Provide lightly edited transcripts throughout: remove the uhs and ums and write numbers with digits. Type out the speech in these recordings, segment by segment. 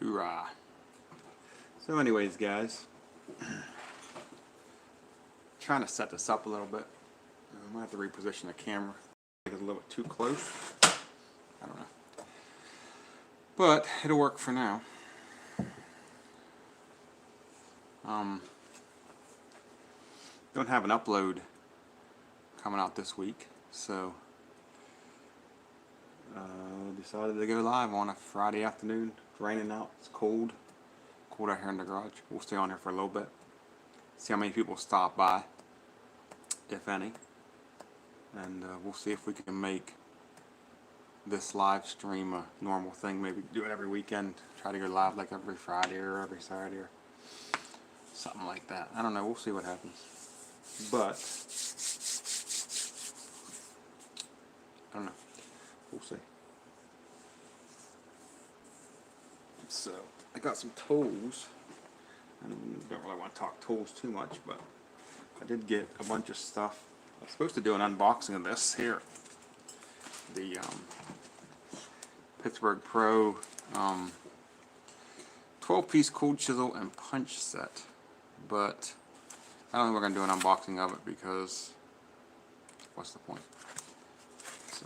Hoorah. So anyways, guys, trying to set this up a little bit. I might have to reposition the camera. It's a little bit too close. I don't know. But it'll work for now. Don't have an upload coming out this week, so decided to go live on a Friday afternoon. It's raining out, it's cold out here in the garage. We'll stay on here for a little bit, see how many people stop by, if any, and we'll see if we can make this live stream a normal thing. Maybe do it every weekend, try to go live like every Friday or every Saturday or something like that. I don't know, we'll see what happens. But I don't know, we'll see. So I got some tools. I don't really want to talk tools too much, but I did get a bunch of stuff. I was supposed to do an unboxing of this here, the Pittsburgh Pro 12-piece cold chisel and punch set, but I don't think we're going to do an unboxing of it because what's the point? So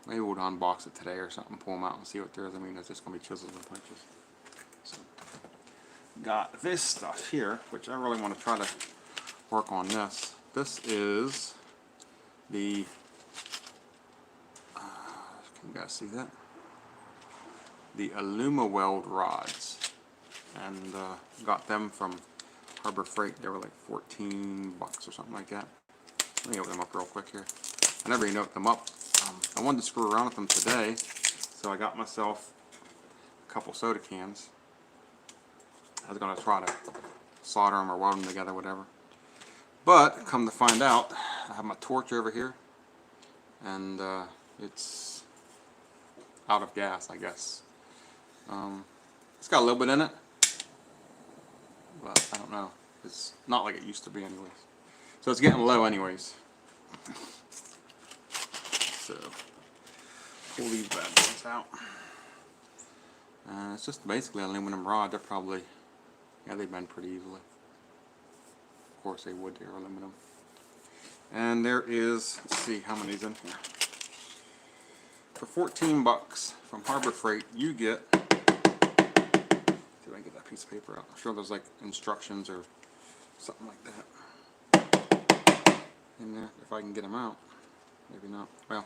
maybe we'll unbox it today or something, pull them out and see what there is. I mean, it's just going to be chisels and punches. So got this stuff here, which I really want to try to work on this. This is the, can you guys see that? The Aluma Weld rods, and got them from Harbor Freight. They were like $14 or something like that. Let me open them up real quick here. I never even opened them up. I wanted to screw around with them today, so I got myself a couple soda cans. I was going to try to solder them or weld them together, whatever. But, come to find out, I have my torch over here, and it's out of gas, I guess. It's got a little bit in it, but I don't know. It's not like it used to be anyways. So it's getting low anyways. So, pull these bad boys out. It's just basically an aluminum rod. They're probably, yeah, they bend pretty easily. Of course they would, they're aluminum. And there is, let's see how many's in here. For $14 from Harbor Freight, you get, see if I can get that piece of paper out. I'm sure there's like instructions or something like that in there, if I can get them out. Maybe not. Well,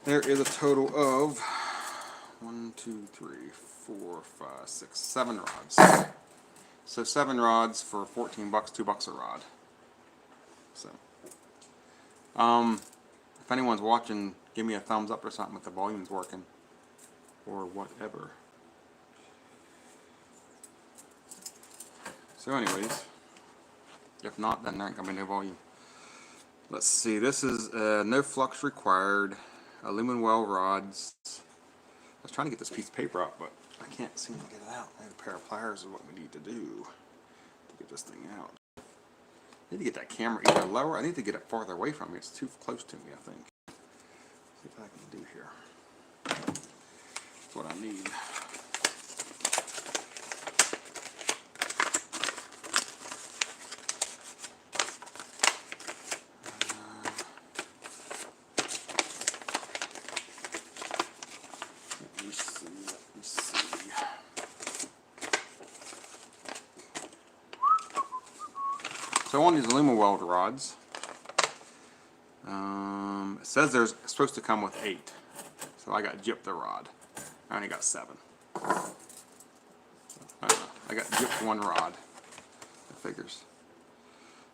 there is a total of 1, 2, 3, 4, 5, 6, 7 rods. So 7 rods for $14, $2 a rod. So, if anyone's watching, give me a thumbs up or something if the volume's working, or whatever. So anyways, if not, then there ain't gonna be no volume. Let's see, this is no flux required, aluminum weld rods. I was trying to get this piece of paper out, but I can't seem to get it out. A pair of pliers is what we need to do to get this thing out. I need to get that camera either lower, I need to get it farther away from me. It's too close to me, I think. See what I can do here. That's what I need. So on these Luma weld rods, it says there's supposed to come with 8. So I got gypped the rod. I only got 7. I don't know. I got gypped 1 rod. It figures.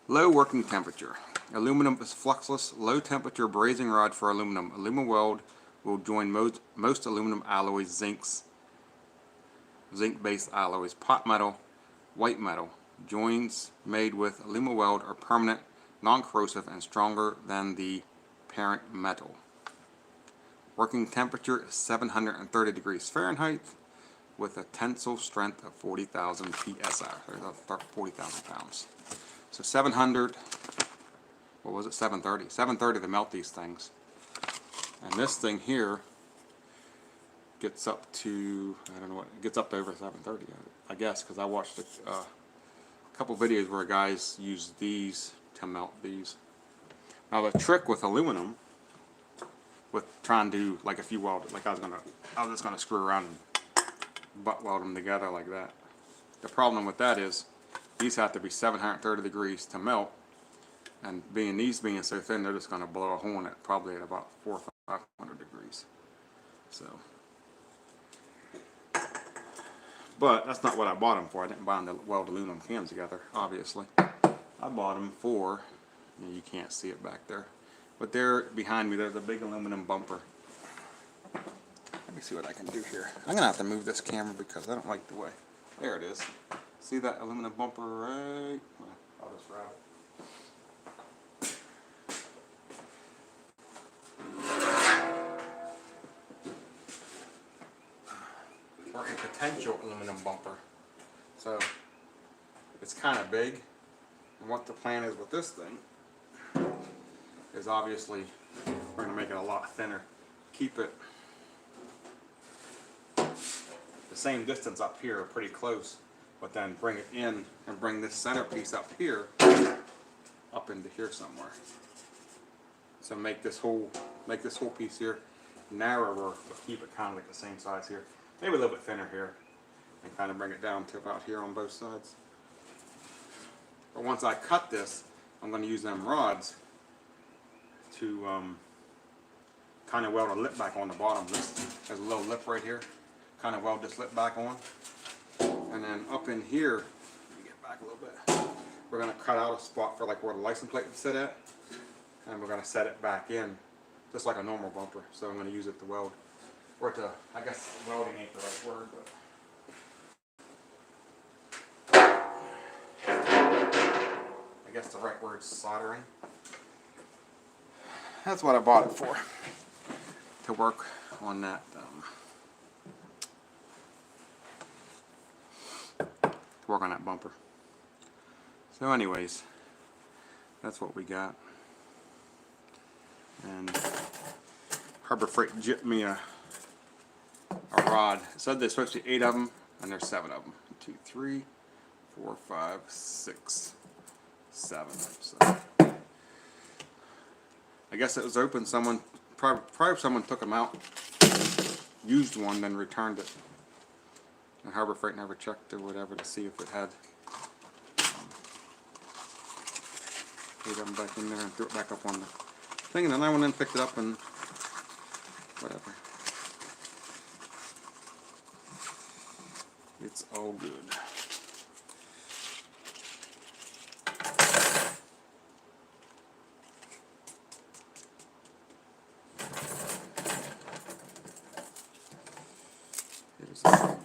Low working temperature. Aluminum is fluxless, low temperature brazing rod for aluminum. Aluma weld will join most aluminum alloys, zinc-based alloys, pot metal, white metal. Joins made with Aluma weld are permanent, non-corrosive, and stronger than the parent metal. Working temperature is 730 degrees Fahrenheit with a tensile strength of 40,000 psi, or 40,000 pounds. So 700, what was it, 730? 730 to melt these things. And this thing here, gets up to, I don't know what, it gets up to over 730, I guess, because I watched a couple videos where guys use these to melt these. Now the trick with aluminum, with trying to, like if you weld it, like I was just gonna screw around and butt weld them together like that. The problem with that is these have to be 730 degrees to melt, and these being so thin, they're just gonna blow a horn at probably at about 400 or 500 degrees. So, but that's not what I bought them for. I didn't buy them to weld aluminum cans together, obviously. I bought them for, you can't see it back there, but there behind me there's a big aluminum bumper. Let me see what I can do here. I'm gonna have to move this camera because I don't like the way. There it is. See that aluminum bumper right? Well, I'll just grab it. Or a potential aluminum bumper. So it's kind of big, and what the plan is with this thing is obviously we're going to make it a lot thinner. Keep it the same distance up here, pretty close, but then bring it in and bring this center piece up here, up into here somewhere. So make this whole piece here narrower, but keep it kind of like the same size here. Maybe a little bit thinner here, and kind of bring it down to about here on both sides. But once I cut this, I'm going to use them rods to kind of weld a lip back on the bottom. There's a little lip right here. Kind of weld this lip back on. And then up in here, let me get back a little bit. We're going to cut out a spot for like where the license plate would sit at. And we're going to set it back in, just like a normal bumper. So I'm going to use it to weld. Or to, I guess welding ain't the right word, but I guess the right word is soldering. That's what I bought it for, to work on that, bumper. So anyways, that's what we got. And Harbor Freight jipped me a rod. It said there's supposed to be 8 of them, and there's 7 of them. 2, 3, 4, 5, 6, 7. So I guess it was open. Someone probably someone took them out, used one, then returned it. And Harbor Freight never checked or whatever to see if it had 8 of them back in there, and threw it back up on the thing. And then I went in and picked it up and whatever. It's all good. It is all good.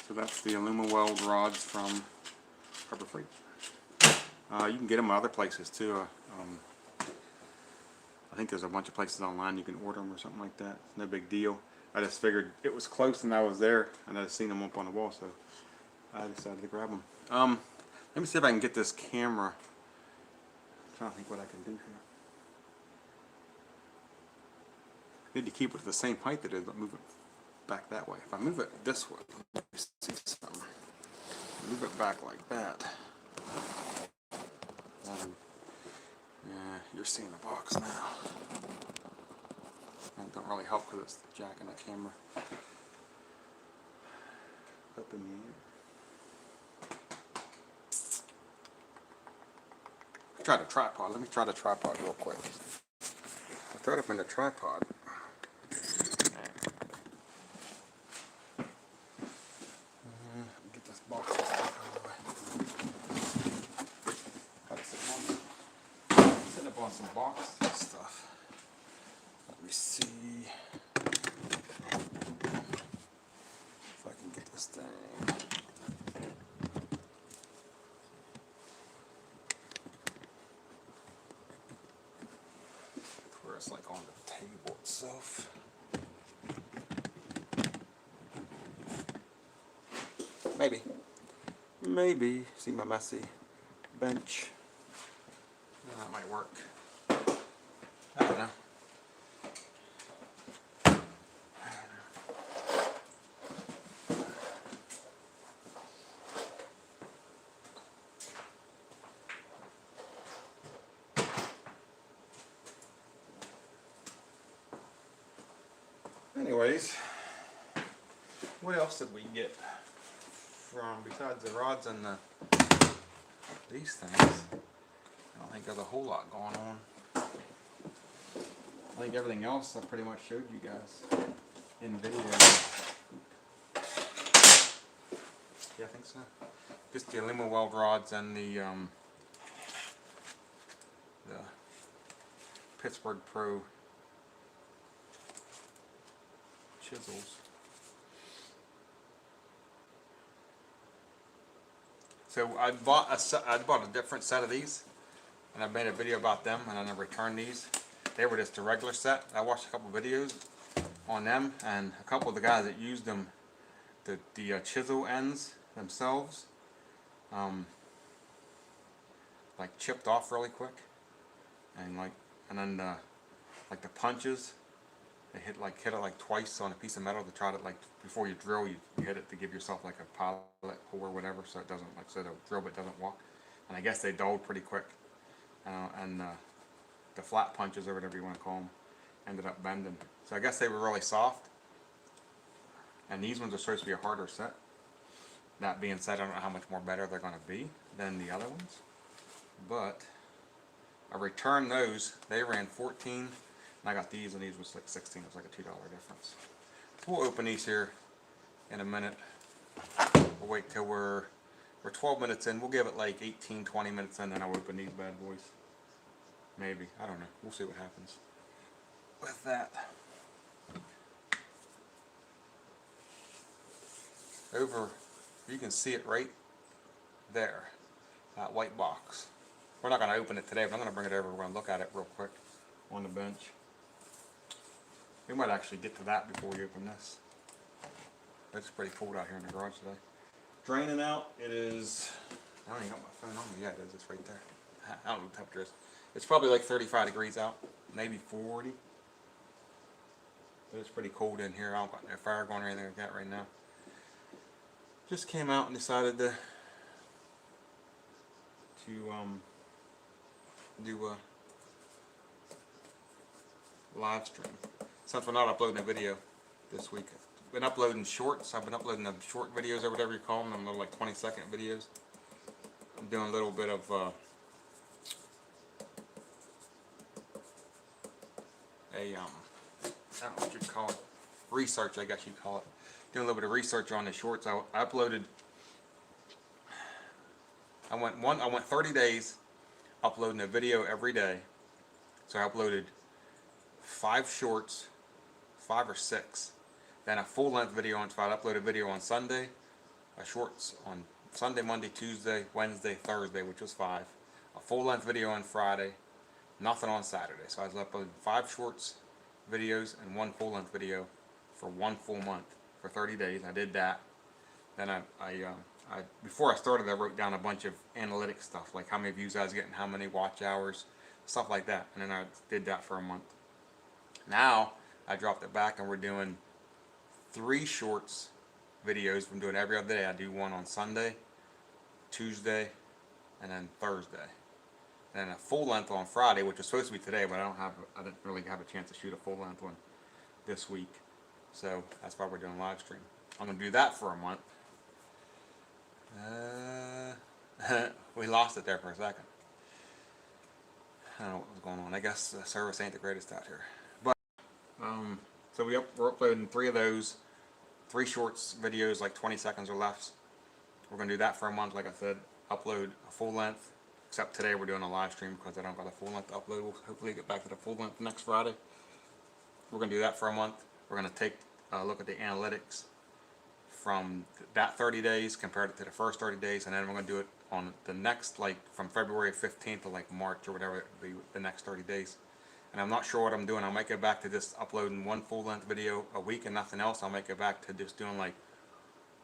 So that's the Aluma weld rods from Harbor Freight. You can get them other places too. I think there's a bunch of places online you can order them or something like that. It's no big deal. I just figured it was close and I was there and I just seen them up on the wall, so I decided to grab them. Let me see if I can get this camera. I'm trying to think what I can do here. I need to keep it the same height it is, but move it back that way. If I move it this way, let me see something. Move it back like that. Yeah, you're seeing the box now. That don't really help because it's jacking the camera up in the air. Try the tripod. Let me try the tripod real quick. I throw it up in the tripod. Get this box out of the way. Gotta sit up on some box stuff. Let me see if I can get this thing. Where it's like on the table itself. Maybe. Maybe. See my messy bench. That might work. I don't know. Anyways, what else did we get from, besides the rods and these things? I don't think there's a whole lot going on. I think everything else I pretty much showed you guys in video. Yeah, I think so. Just the Aluma weld rods and the Pittsburgh Pro Chisels. So I bought a different set of these, and I made a video about them, and I returned these. They were just a regular set. I watched a couple videos on them, and a couple of the guys that used them, the chisel ends themselves, like chipped off really quick, and then like the punches, they hit it like twice on a piece of metal to try to, like, before you drill, you hit it to give yourself like a pilot hole or whatever, so it doesn't, like, so the drill bit doesn't walk. And I guess they dulled pretty quick, and the flat punches or whatever you want to call them ended up bending. So I guess they were really soft. And these ones are supposed to be a harder set. That being said, I don't know how much more better they're going to be than the other ones. But I returned those. They ran 14, and I got these, and these was like 16. It was like a $2 difference. We'll open these here in a minute. We'll wait till we're 12 minutes in. We'll give it like 18, 20 minutes in, then I'll open these bad boys. Maybe. I don't know. We'll see what happens with that. Over, you can see it right there, that white box. We're not going to open it today, but I'm going to bring it over. We're going to look at it real quick on the bench. We might actually get to that before we open this. It's pretty cold out here in the garage today. Draining out, it is, I don't even got my phone on me. Yeah, it is. It's right there. I don't know what the temperature is. It's probably like 35 degrees out, maybe 40. But it's pretty cold in here. I don't got no fire going or anything like that right now. Just came out and decided to do a live stream. Since we're not uploading a video this week, I've been uploading shorts. I've been uploading the short videos or whatever you call them, little like 20-second videos. I'm doing a little bit of I don't know what you'd call it, research, I guess you'd call it. Doing a little bit of research on the shorts. I uploaded. I went 30 days uploading a video every day. So I uploaded 5 shorts, 5 or 6, then a full-length video on. So I uploaded a video on Sunday, a shorts on Sunday, Monday, Tuesday, Wednesday, Thursday, which was 5, a full-length video on Friday, nothing on Saturday. So I was uploading 5 shorts videos and 1 full-length video for 1 full month for 30 days. I did that. Then I before I started, I wrote down a bunch of analytics stuff, like how many views I was getting, how many watch hours, stuff like that. And then I did that for a month. Now I dropped it back, and we're doing 3 shorts videos. I'm doing every other day. I do one on Sunday, Tuesday, and then Thursday. And a full length on Friday, which was supposed to be today, but I didn't really have a chance to shoot a full length one this week. So that's why we're doing live stream. I'm gonna do that for a month. We lost it there for a second. I don't know what was going on. I guess the service ain't the greatest out here. But so we're uploading 3 of those, 3 shorts videos, like 20 seconds or less. We're gonna do that for a month, like I said. Upload a full length. Except today we're doing a live stream because I don't got a full length to upload. We'll hopefully get back to the full length next Friday. We're gonna do that for a month. We're gonna take a look at the analytics from that 30 days compared it to the first 30 days, and then we're gonna do it on the next, like from February 15th to like March or whatever, the next 30 days. And I'm not sure what I'm doing. I might go back to just uploading 1 full length video a week and nothing else. I might go back to just doing like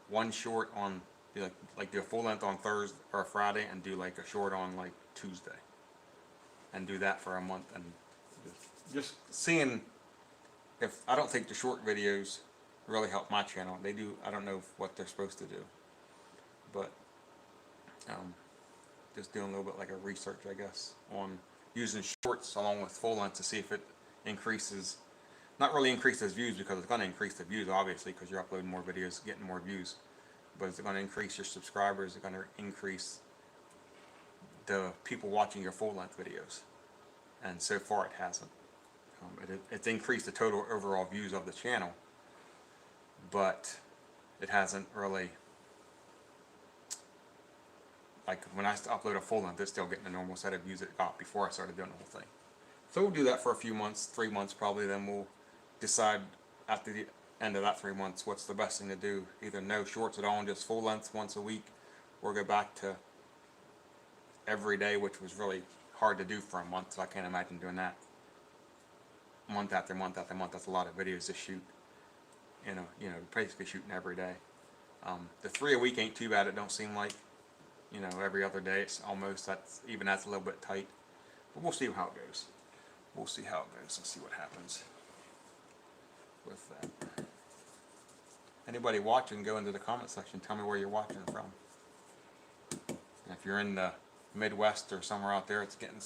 1 short on Do like do a full length on Thursday or Friday, and do like a short on like Tuesday, and do that for a month, and just seeing if I don't think the short videos really help my channel. They do. I don't know what they're supposed to do, but just doing a little bit like a research, I guess, on using shorts along with full length to see if it increases. Not really increases views, because it's going to increase the views obviously because you're uploading more videos, getting more views. But is it going to increase your subscribers? Is it going to increase the people watching your full length videos? And so far it hasn't. It's increased the total overall views of the channel, but it hasn't really, like when I upload a full length, it's still getting the normal set of views it got before I started doing the whole thing. So we'll do that for a few months, 3 months probably, then we'll decide after the end of that 3 months what's the best thing to do. Either no shorts at all and just full length once a week, or go back to every day, which was really hard to do for a month, so I can't imagine doing that month after month after month. That's a lot of videos to shoot. You know, basically shooting every day. The 3 a week ain't too bad. It don't seem like, every other day. It's almost, that's a little bit tight. But we'll see how it goes. We'll see how it goes and see what happens with that. Anybody watching, go into the comment section. Tell me where you're watching from. And if you're in the Midwest or somewhere out there, it's getting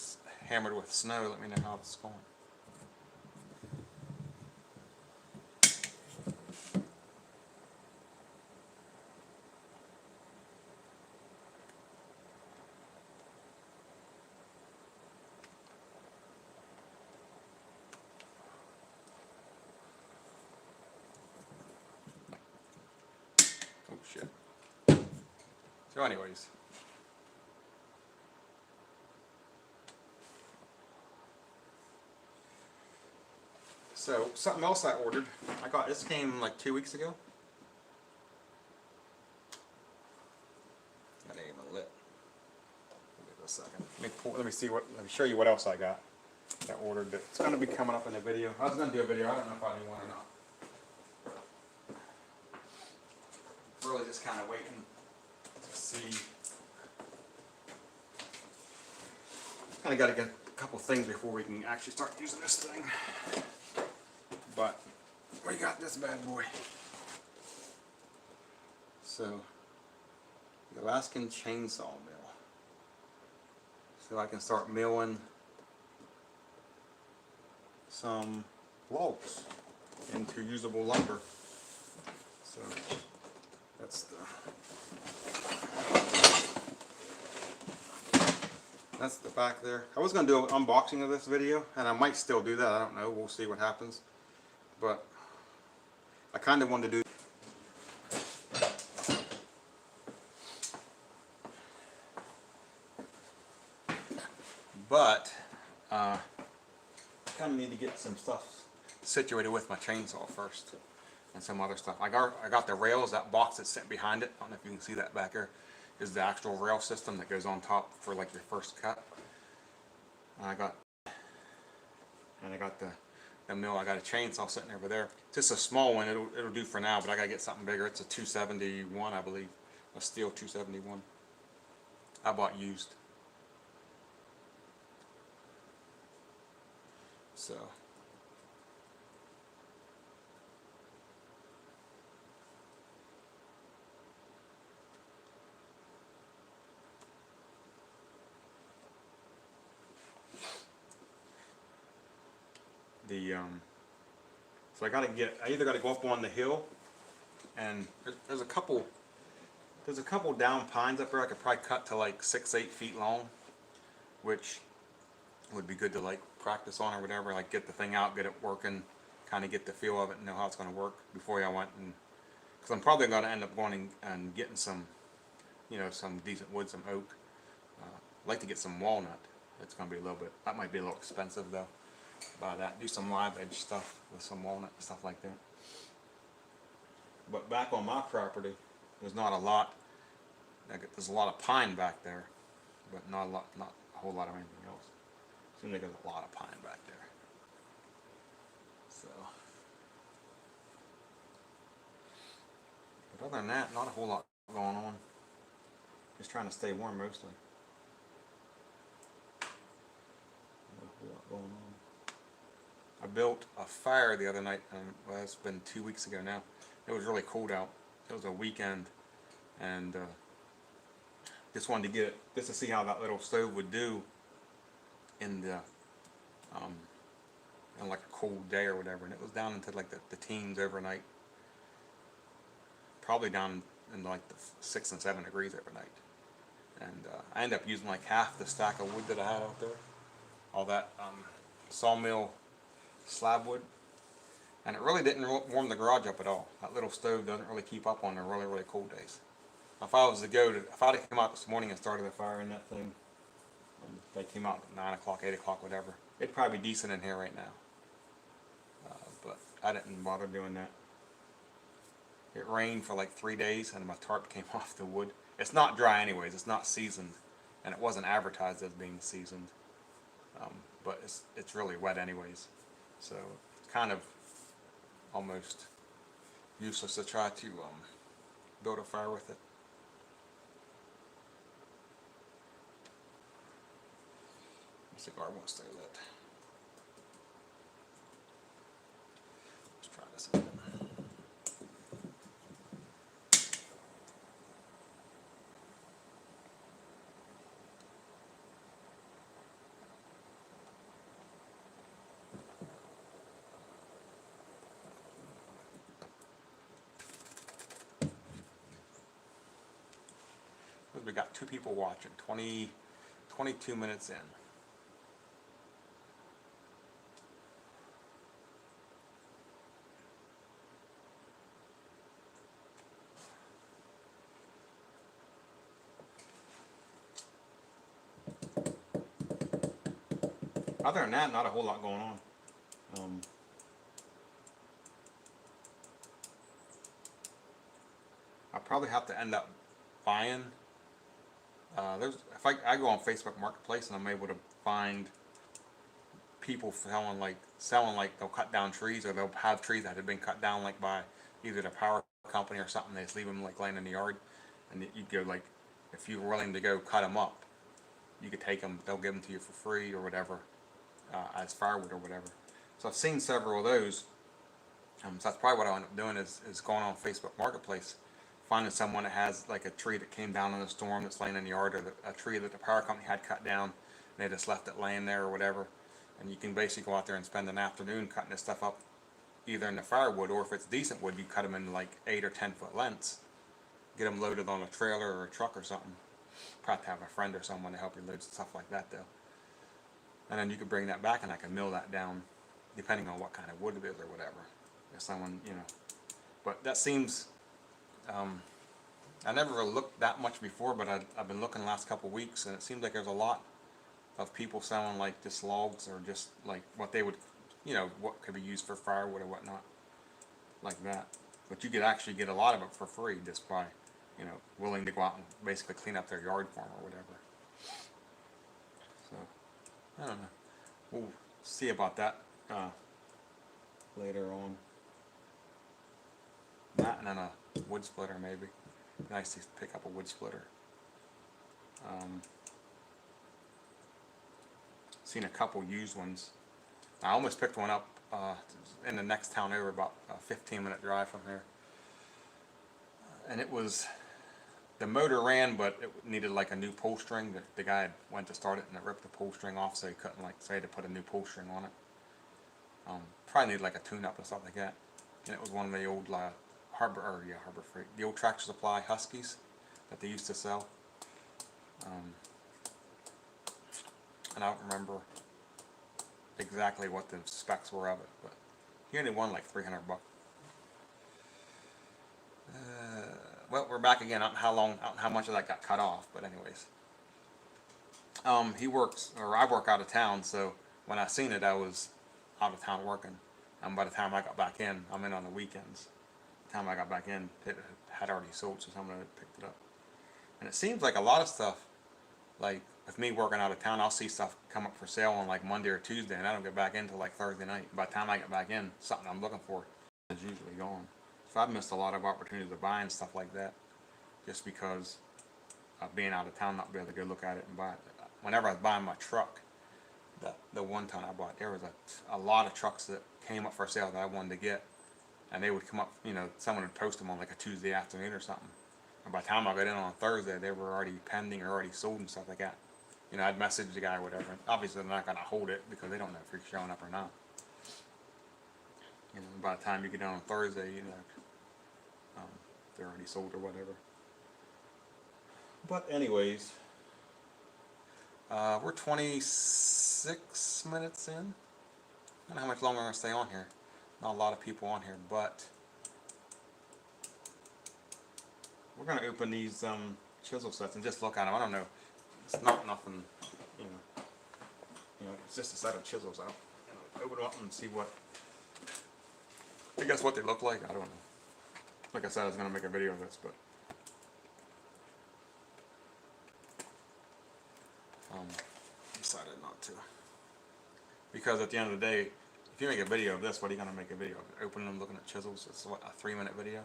hammered with snow. Let me know how it's going. Oh shit. So anyways. So something else I ordered. This came like 2 weeks ago. That ain't even lit. Give it a second. Let me show you what else I got. I ordered it. It's gonna be coming up in a video. I was gonna do a video. I don't know if I do one or not. Really just kind of waiting to see. Kind of got to get a couple things before we can actually start using this thing. But we got this bad boy. So, the Alaskan Chainsaw mill. So I can start milling some logs into usable lumber. So that's the back there. I was going to do an unboxing of this video, and I might still do that. I don't know. We'll see what happens. But I kind of wanted to do. But I kind of need to get some stuff situated with my chainsaw first, and some other stuff. I got the rails. That box that's sitting behind it. I don't know if you can see that back there. Is the actual rail system that goes on top for like your first cut. And I got the mill. I got a chainsaw sitting over there. Just a small one. It'll do for now, but I gotta get something bigger. It's a 271, I believe, a steel 271. I bought used. So. So I either gotta go up on the hill, and there's a couple down pines up there I could probably cut to like 6-8 feet long, which would be good to like practice on or whatever, like get the thing out, get it working, kind of get the feel of it and know how it's gonna work before I went, and because I'm probably gonna end up going and getting some, some decent wood, some oak. I'd like to get some walnut. It's gonna be that might be a little expensive though. Buy that, do some live edge stuff with some walnut and stuff like that. But back on my property, there's not a lot. There's a lot of pine back there, but not a whole lot of anything else. Seems like there's a lot of pine back there. So, but other than that, not a whole lot going on. Just trying to stay warm mostly. Not a whole lot going on. I built a fire the other night, well, it's been 2 weeks ago now. It was really cold out. It was a weekend, and just wanted to get it, just to see how that little stove would do in the, on like a cold day or whatever. And it was down into like the teens overnight. Probably down in like the 6 and 7 degrees overnight. And I ended up using like half the stack of wood that I had out there. All that sawmill slab wood, and it really didn't warm the garage up at all. That little stove doesn't really keep up on the really, really cold days. If I was to go to, if I'd have come out this morning and started a fire in that thing, they came out at 9 o'clock, 8 o'clock, whatever, it'd probably be decent in here right now. But I didn't bother doing that. It rained for like 3 days and my tarp came off the wood. It's not dry anyways, it's not seasoned, and it wasn't advertised as being seasoned. But it's really wet anyways. So it's kind of almost useless to try to build a fire with it. The cigar won't stay lit. Let's try this again. We got 2 people watching, 22 minutes in. Other than that, not a whole lot going on. I'll probably have to end up buying. If I go on Facebook Marketplace and I'm able to find people selling like they'll cut down trees, or they'll have trees that have been cut down like by either the power company or something. They just leave them like laying in the yard, and you go like, if you're willing to go cut them up, you could take them. They'll give them to you for free or whatever, as firewood or whatever. So I've seen several of those. So that's probably what I end up doing is going on Facebook Marketplace, finding someone that has like a tree that came down in a storm that's laying in the yard, or a tree that the power company had cut down and they just left it laying there or whatever. And you can basically go out there and spend an afternoon cutting this stuff up, either in the firewood, or if it's decent wood, you cut them in like 8 or 10 foot lengths, get them loaded on a trailer or a truck or something. Probably have a friend or someone to help you load stuff like that though. And then you could bring that back and I can mill that down, depending on what kind of wood it is or whatever. If someone, you know, but that seems, I never really looked that much before, but I've been looking the last couple of weeks, and it seems like there's a lot of people selling like just logs, or just like what they would, you know, what could be used for firewood or whatnot, like that. But you could actually get a lot of it for free just by, you know, willing to go out and basically clean up their yard for them or whatever. So, I don't know. We'll see about that later on. That and then a wood splitter maybe. Nice to pick up a wood splitter. Seen a couple used ones. I almost picked one up in the next town over, about a 15-minute drive from here. And it was, the motor ran, but it needed like a new pull string. The guy had went to start it and it ripped the pull string off, so he couldn't, like, say, to put a new pull string on it. Probably need like a tune-up and stuff like that. And it was one of the old Harbor Freight, the old Tractor Supply Huskies that they used to sell. And I don't remember exactly what the specs were of it, but he only won like $300. Well, we're back again. I don't know how much of that got cut off, but anyways. He works, or I work out of town, so when I seen it, I was out of town working. And by the time I got back in, I'm in on the weekends. By the time I got back in, it had already sold, so someone had picked it up. And it seems like a lot of stuff, like with me working out of town, I'll see stuff come up for sale on like Monday or Tuesday, and I don't get back in until like Thursday night. By the time I get back in, something I'm looking for is usually gone. So I've missed a lot of opportunities to buy and stuff like that, just because being out of town, not be able to go look at it and buy it. Whenever I was buying my truck, the one ton I bought, there was a lot of trucks that came up for sale that I wanted to get, and they would come up, you know, someone would post them on like a Tuesday afternoon or something, and by the time I got in on Thursday, they were already pending or already sold and stuff like that. You know, I'd message the guy or whatever, and obviously they're not going to hold it because they don't know if you're showing up or not. You know, by the time you get in on Thursday, you know, they're already sold or whatever. But anyways, we're 26 minutes in. I don't know how much longer I'm going to stay on here. Not a lot of people on here, but we're going to open these chisel sets and just look at them. I don't know. It's not nothing, you know. It's just a set of chisels out. Open them up and see what, I guess what they look like. I don't know. Like I said, I was going to make a video of this, but decided not to. Because at the end of the day, if you make a video of this, what are you going to make a video of? Opening them, looking at chisels? It's what, a 3-minute video?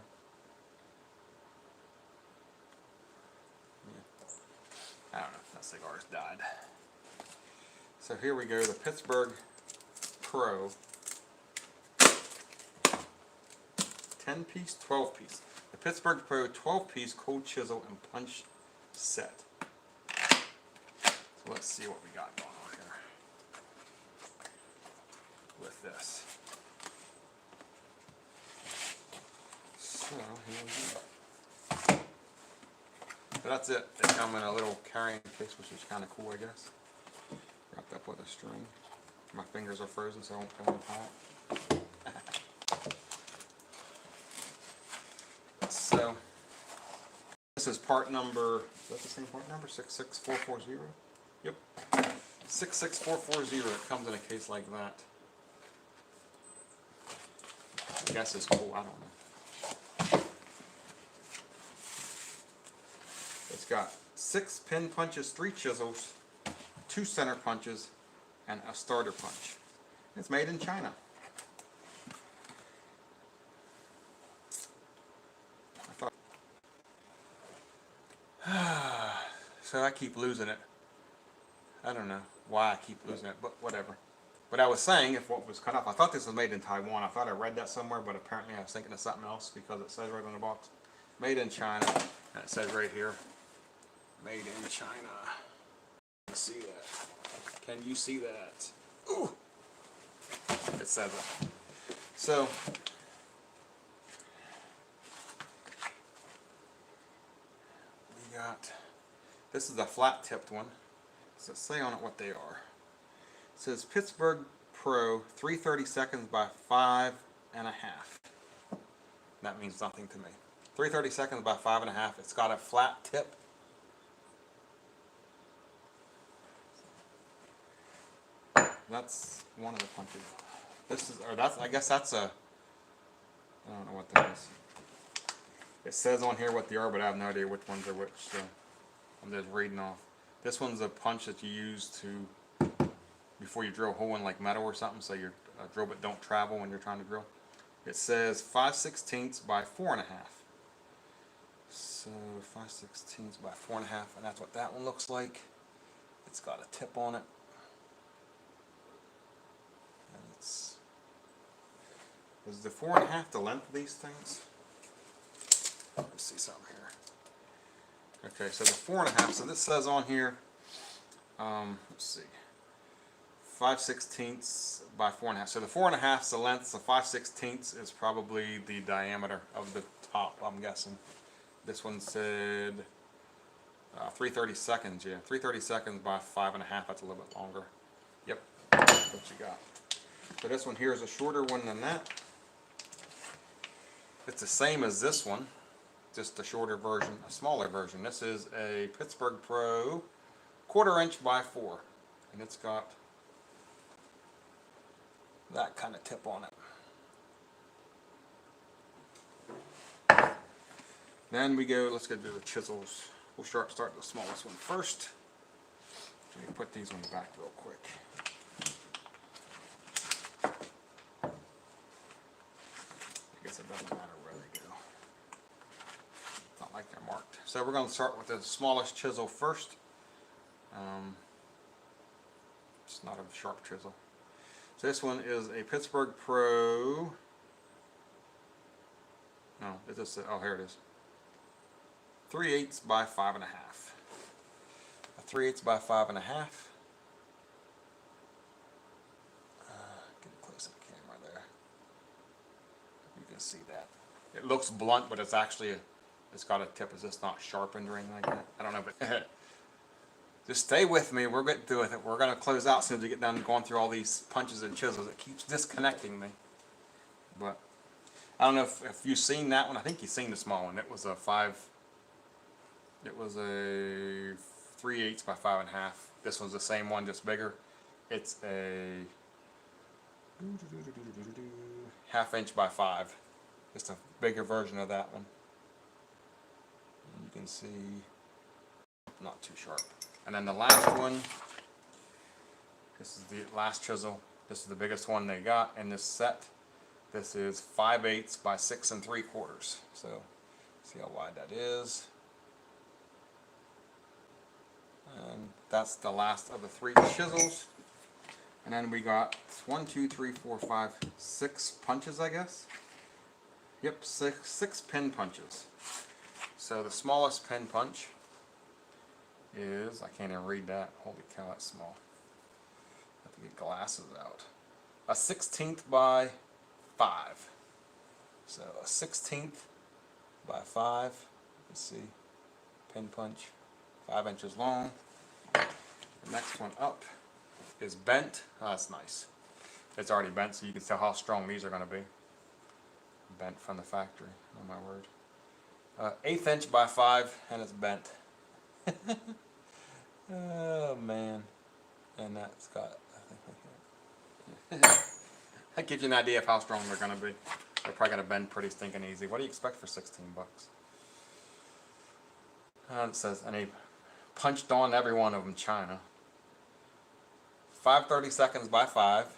Yeah. I don't know. That cigar's died. So here we go, the Pittsburgh Pro 10-piece, 12-piece. The Pittsburgh Pro 12-piece cold chisel and punch set. So let's see what we got going on here with this. So here we go. So that's it. They come in a little carrying case, which is kind of cool, I guess. Wrapped up with a string. My fingers are frozen, so I won't go in hot. So this is part number. Is that the same part number? 66440. Yep. 66440. It comes in a case like that. I guess it's cool. I don't know. It's got 6 pin punches, 3 chisels, 2 center punches, and a starter punch. It's made in China. So I keep losing it. I don't know why I keep losing it, but whatever. But I was saying, if what was cut off, I thought this was made in Taiwan. I thought I read that somewhere, but apparently I was thinking of something else because it says right on the box, made in China, and it says right here, made in China. See that? Can you see that? Ooh! It says it. So we got, this is a flat tipped one. So say on it what they are. It says Pittsburgh Pro 3/32 by 5 1/2. That means nothing to me. 3/32 by 5 1/2. It's got a flat tip. That's one of the punches. This is, or that's, I guess that's a, I don't know what that is. It says on here what they are, but I have no idea which ones are which, so I'm just reading off. This one's a punch that you use to, before you drill a hole in like metal or something, so your drill bit don't travel when you're trying to drill. It says 5/16 by 4 1/2. So 5/16 by 4 1/2, and that's what that one looks like. It's got a tip on it. And it's, is the 4 1/2 the length of these things? Let's see something here. Okay, so the 4 1/2. So this says on here, let's see, 5/16 by 4 1/2. So the 4 1/2 is the length. So 5/16 is probably the diameter of the top, I'm guessing. This one said 3/32. Yeah, 3/32 by 5 1/2. That's a little bit longer. Yep, that's what you got. So this one here is a shorter one than that. It's the same as this one, just a shorter version, a smaller version. This is a Pittsburgh Pro 1/4 inch by 4, and it's got that kind of tip on it. Then we go, let's go do the chisels. We'll start the smallest one first. Let me put these on the back real quick. I guess it doesn't matter where they go. It's not like they're marked. So we're going to start with the smallest chisel first. It's not a sharp chisel. So this one is a Pittsburgh Pro. No, is this? Oh, here it is. 3/8 by 5.5. A 3/8 by 5.5. Get it close to the camera there. You can see that. It looks blunt, but it's actually it's got a tip. It's just not sharpened or anything like that. I don't know, but just stay with me. We're getting through with it. We're going to close out as soon as we get done going through all these punches and chisels. It keeps disconnecting me. But I don't know if you've seen that one. I think you've seen the small one. It was a 3/8 by 5.5. This one's the same one, just bigger. It's a 1/2 inch by 5. Just a bigger version of that one. And you can see, not too sharp. And then the last one, this is the last chisel. This is the biggest one they got in this set. This is 5/8 by 6 3/4. So, see how wide that is. And that's the last of the 3 chisels. And then we got 1, 2, 3, 4, 5, 6 punches, I guess. Yep, six pin punches. So the smallest pin punch is, I can't even read that. Holy cow, that's small. I have to get glasses out. A 1/16 by 5. So a 1/16 by 5. You can see pin punch, 5 inches long. The next one up is bent. Oh, that's nice. It's already bent, so you can tell how strong these are going to be. Bent from the factory. Oh my word. 1/8 inch by 5, and it's bent. Oh man. And that's got, that gives you an idea of how strong they're going to be. They're probably going to bend pretty stinking easy. What do you expect for 16 bucks? It says, and he punched on every one of them China. 5/32 by 5.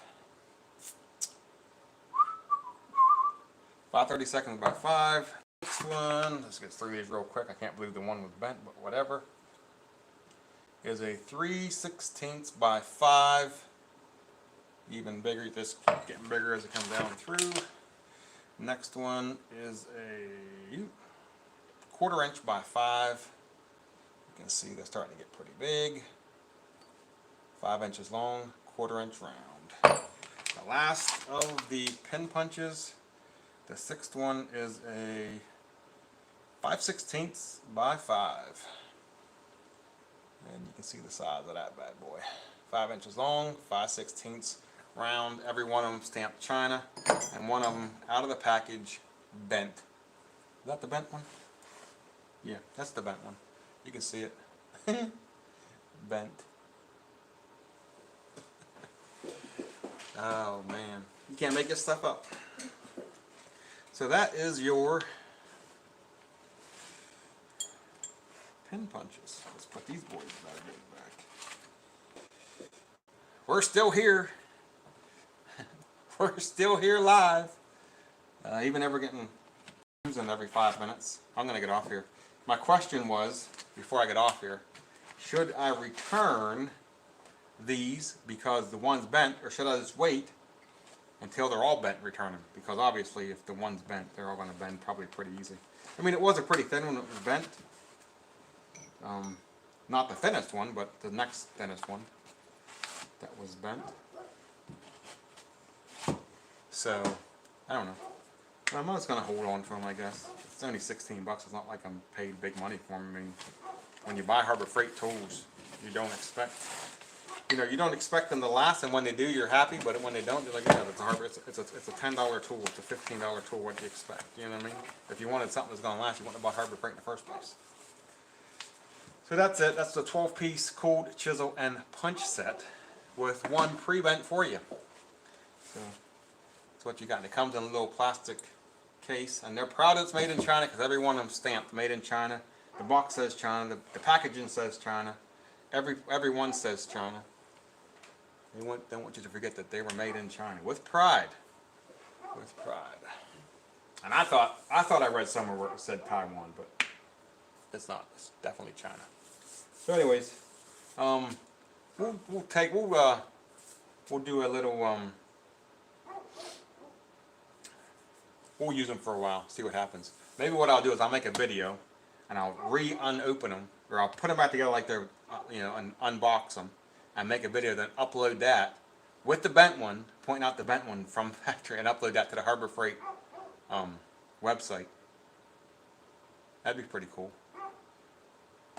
5/32 by 5. Next one, let's get through these real quick. I can't believe the one was bent, but whatever. Is a 3/16 by 5. Even bigger, just keep getting bigger as it comes down through. Next one is a 1/4 inch by 5. You can see they're starting to get pretty big. 5 inches long, 1/4 inch round. The last of the pin punches, the 6th one is a 5/16 by 5. And you can see the size of that bad boy. 5 inches long, 5/16 round. Every one of them stamped China, and one of them out of the package bent. Is that the bent one? Yeah, that's the bent one. You can see it. Bent. Oh man, you can't make this stuff up. So that is your pin punches. Let's put these boys back. We're still here. We're still here live. Even ever getting in every 5 minutes. I'm gonna get off here. My question was, before I get off here, should I return these because the one's bent, or should I just wait until they're all bent and return them? Because obviously if the one's bent, they're all going to bend probably pretty easy. I mean, it was a pretty thin one that was bent. Not the thinnest one, but the next thinnest one that was bent. So, I don't know. I'm just going to hold on to them, I guess. It's only 16 bucks. It's not like I'm paid big money for them. I mean, when you buy Harbor Freight tools, you don't expect, you don't expect them to last, and when they do, you're happy. But when they don't, you're like, yeah, it's a Harbor. It's a $10 tool. It's a $15 tool. What do you expect? You know what I mean? If you wanted something that's going to last, you wouldn't have bought Harbor Freight in the first place. So that's it. That's the 12-piece cold chisel and punch set with one pre-bent for you. So that's what you got. And it comes in a little plastic case, and they're proud it's made in China because every one of them stamped made in China. The box says China. The packaging says China. Every one says China. They don't want you to forget that they were made in China with pride. With pride. And I thought I read somewhere where it said Taiwan, but It's not. It's definitely China. So anyways, we'll do a little we'll use them for a while, see what happens. Maybe what I'll do is I'll make a video and I'll unopen them, or I'll put them back together like they're, and unbox them, and make a video, then upload that with the bent one, pointing out the bent one from factory, and upload that to the Harbor Freight website. That'd be pretty cool.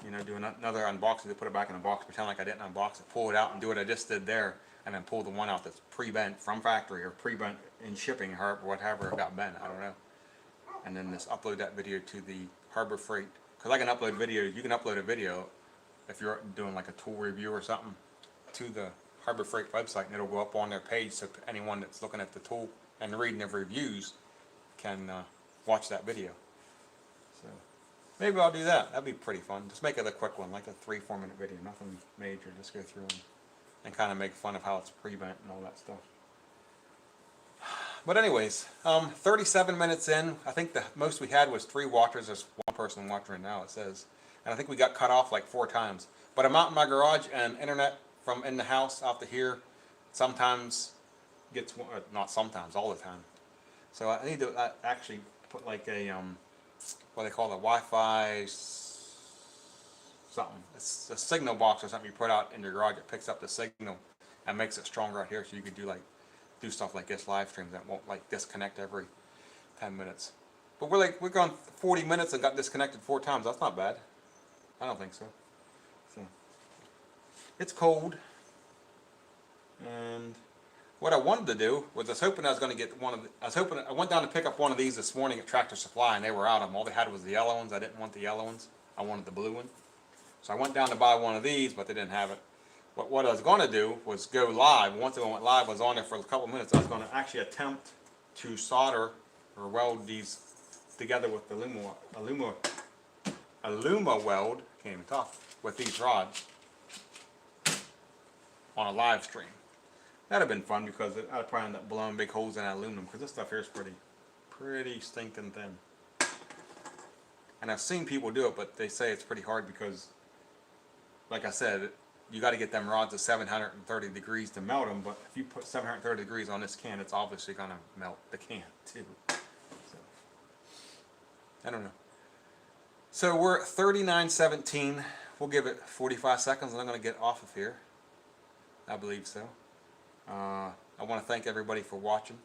Do another unboxing, to put it back in a box, pretend like I didn't unbox it, pull it out and do what I just did there, and then pull the one out that's pre-bent from factory, or pre-bent in shipping, or whatever it got bent, I don't know. And then just upload that video to the Harbor Freight, because I can upload videos. You can upload a video if you're doing like a tool review or something to the Harbor Freight website, and it'll go up on their page, so anyone that's looking at the tool and reading the reviews can watch that video. So maybe I'll do that. That'd be pretty fun. Just make it a quick one, like a 3-4 minute video, nothing major. Just go through and kind of make fun of how it's pre-bent and all that stuff. But anyways, 37 minutes in. I think the most we had was 3 watchers. There's 1 person watching now, it says. And I think we got cut off like 4 times. But I'm out in my garage, and internet from in the house out to here sometimes gets, not sometimes, all the time. So I need to actually put like a, what they call the Wi-Fi something. It's a signal box or something you put out in your garage. It picks up the signal and makes it stronger out here, so you could do stuff like this live stream that won't like disconnect every 10 minutes. But we're gone 40 minutes and got disconnected 4 times. That's not bad. I don't think so. So it's cold, and what I wanted to do was I was hoping I was going to get I went down to pick up one of these this morning at Tractor Supply, and they were out of them. All they had was the yellow ones. I didn't want the yellow ones. I wanted the blue one. So I went down to buy one of these, but they didn't have it. But what I was going to do was go live. Once I went live, I was on there for a couple of minutes. I was going to actually attempt to solder or weld these together with the Aluma weld, can't even talk, with these rods on a live stream. That'd have been fun, because I'd probably end up blowing big holes in that aluminum, because this stuff here is pretty stinking thin. And I've seen people do it, but they say it's pretty hard because, like I said, you got to get them rods at 730 degrees to melt them. But if you put 730 degrees on this can, it's obviously going to melt the can too. So, I don't know. So we're at 39:17. We'll give it 45 seconds, and I'm going to get off of here. I believe so. I want to thank everybody for watching.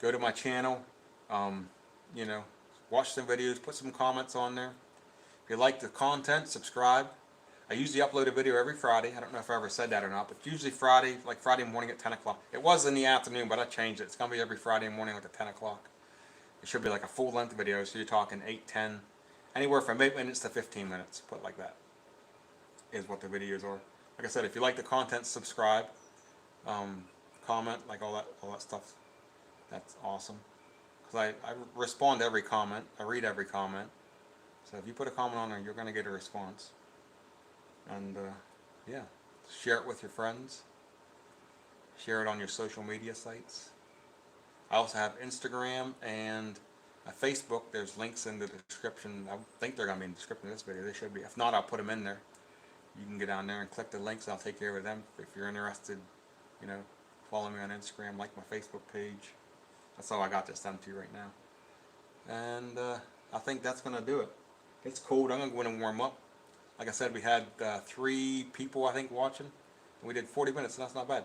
Go to my channel. Watch some videos, put some comments on there. If you like the content, subscribe. I usually upload a video every Friday. I don't know if I ever said that or not, but usually Friday, like Friday morning at 10 o'clock. It was in the afternoon, but I changed it. It's going to be every Friday morning like at 10 o'clock. It should be like a full-length video, so you're talking 8, 10, anywhere from 8 minutes to 15 minutes, put it like that, is what the videos are. Like I said, if you like the content, subscribe, comment, like all that stuff. That's awesome. Because I respond to every comment. I read every comment. So if you put a comment on there, you're going to get a response. And yeah, share it with your friends. Share it on your social media sites. I also have Instagram and Facebook. There's links in the description. I think they're going to be in the description of this video. They should be. If not, I'll put them in there. You can get down there and click the links. I'll take care of them. If you're interested, follow me on Instagram, like my Facebook page. That's all I got this done to you right now. And I think that's going to do it. It's cold. I'm going to go in and warm up. Like I said, we had 3 people, I think, watching. And we did 40 minutes, and that's not bad.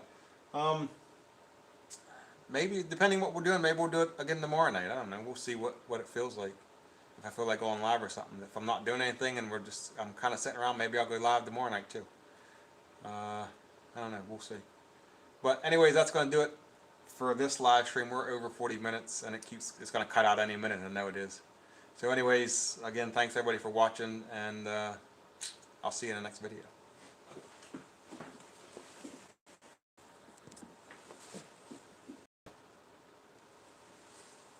Maybe, depending what we're doing, maybe we'll do it again tomorrow night. I don't know. We'll see what it feels like. If I feel like going live or something. If I'm not doing anything and I'm kind of sitting around, maybe I'll go live tomorrow night too. I don't know. We'll see. But anyways, that's going to do it for this live stream. We're over 40 minutes, and it's going to cut out any minute. I know it is. So anyways, again, thanks everybody for watching, and I'll see you in the next video.